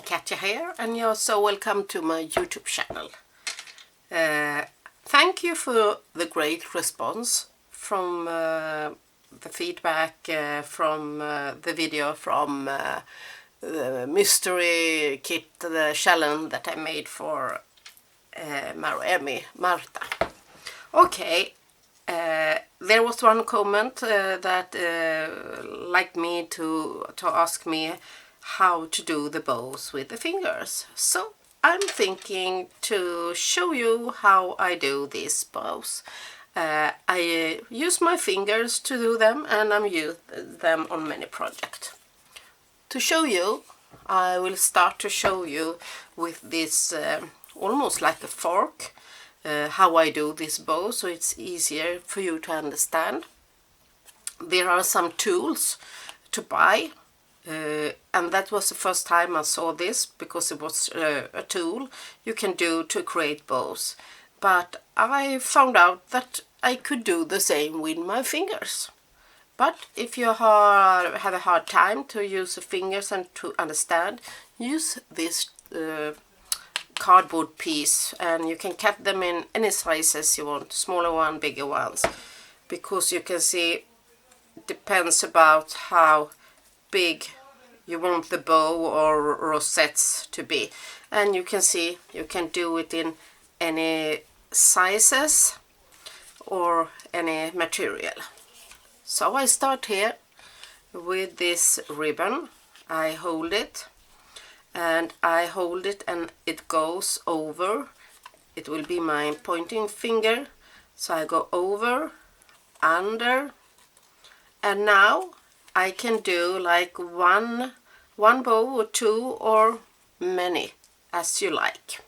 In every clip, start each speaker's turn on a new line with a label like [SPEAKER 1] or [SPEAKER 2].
[SPEAKER 1] Katja here, and you're so welcome to my YouTube channel. Thank you for the great response from the feedback from the video from the mystery kit, the challenge that I made for Marta. Okay, there was one comment that liked me to ask me how to do the bows with the fingers. So I'm thinking to show you how I do these bows. I use my fingers to do them, and I'm use them on many projects. To show you, I will start to show you with this almost like a fork, how I do this bow, so it's easier for you to understand. There are some tools to buy, and that was the first time I saw this, because it was a tool you can do to create bows. But I found out that I could do the same with my fingers. But if you have a hard time to use the fingers and to understand, use this cardboard piece, and you can cut them in any sizes you want, smaller one, bigger ones, because you can see it depends about how big you want the bow or rosettes to be. And you can see you can do it in any sizes or any material. So I start here with this ribbon. I hold it and it goes over. It will be my pointing finger. So I go over, under, and now I can do like one bow or two or many as you like.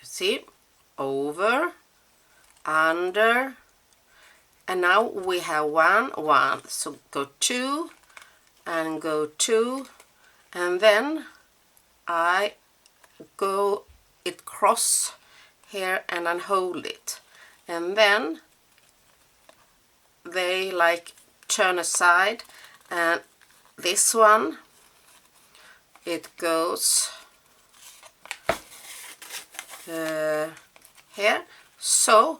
[SPEAKER 1] See, over, under, and now we have one, so go two and go two, and then I go it cross here and then hold it, and then they like turn aside, and this one it goes here, so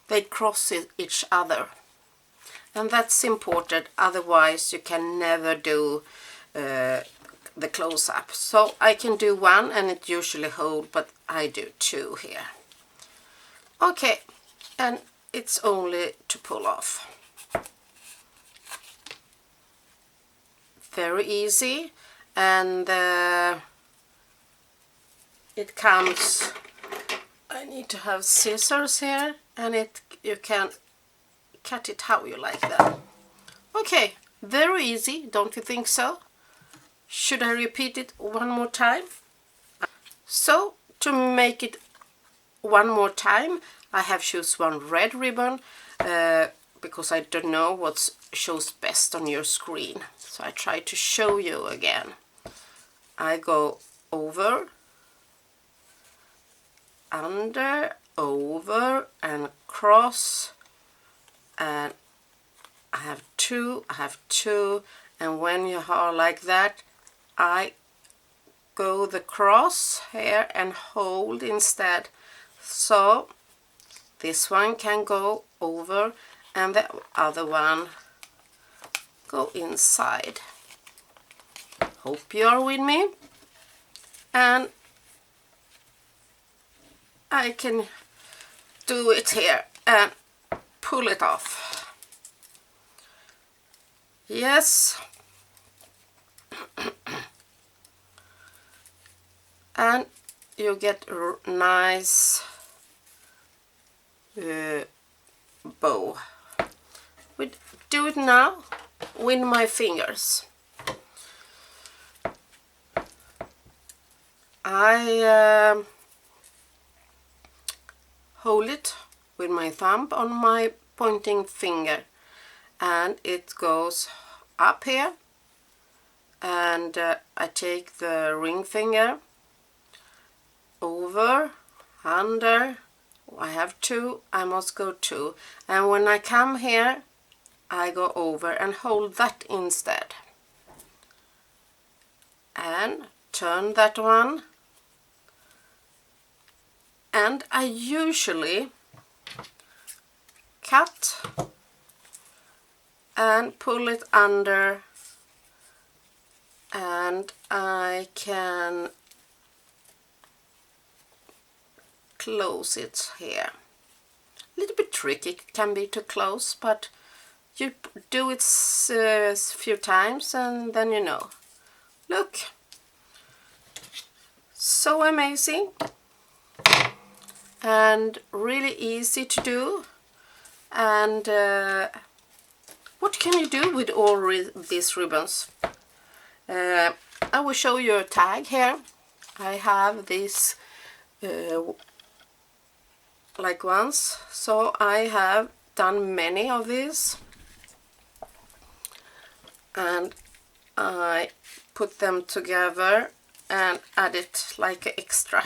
[SPEAKER 1] they cross each other, and that's important, otherwise you can never do the close-up. So I can do one and it usually hold, but I do two here. Okay, and it's only to pull off. Very easy, and it comes, I need to have scissors here, and you can cut it how you like that. Okay, very easy, don't you think so? Should I repeat it one more time? So to make it one more time, I have choose one red ribbon, because I don't know what shows best on your screen. So I try to show you again. I go over, under, over, and cross, and I have two, and when you are like that, I go the cross here and hold instead. So this one can go over and the other one go inside. Hope you are with me. And I can do it here and pull it off. Yes. And you get a nice bow. We do it now with my fingers. I hold it with my thumb on my pointing finger, and it goes up here, and I take the ring finger over, under, I have two, I must go two, and when I come here I go over and hold that instead. and turn that one, and I usually cut and pull it under, and I can close it here. A little bit tricky it can be to close, but you do it a few times and then you know. Look, so amazing and really easy to do. And what can you do with all these ribbons? I will show you a tag here. I have this like ones, so I have done many of these, and I put them together and add it like extra.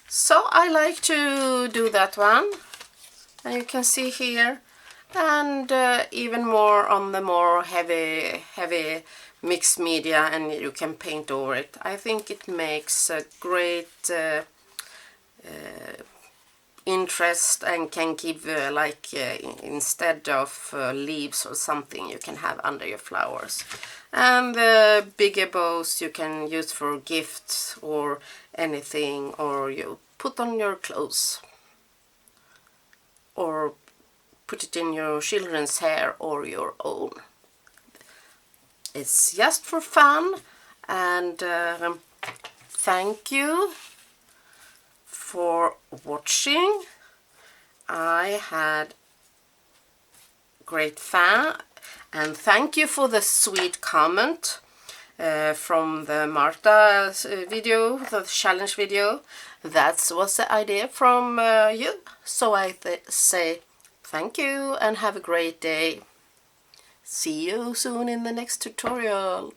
[SPEAKER 1] So I like to do that one, and you can see here, and even more on the more heavy mixed media, and you can paint over it. I think it makes a great interest and can give instead of leaves or something you can have under your flowers. And the bigger bows you can use for gifts or anything, or you put on your clothes or put it in your children's hair or your own. It's just for fun, and thank you for watching. I had great fun, and thank you for the sweet comment from the Marta video, the challenge video. That was the idea from you. So I say thank you and have a great day. See you soon in the next tutorial.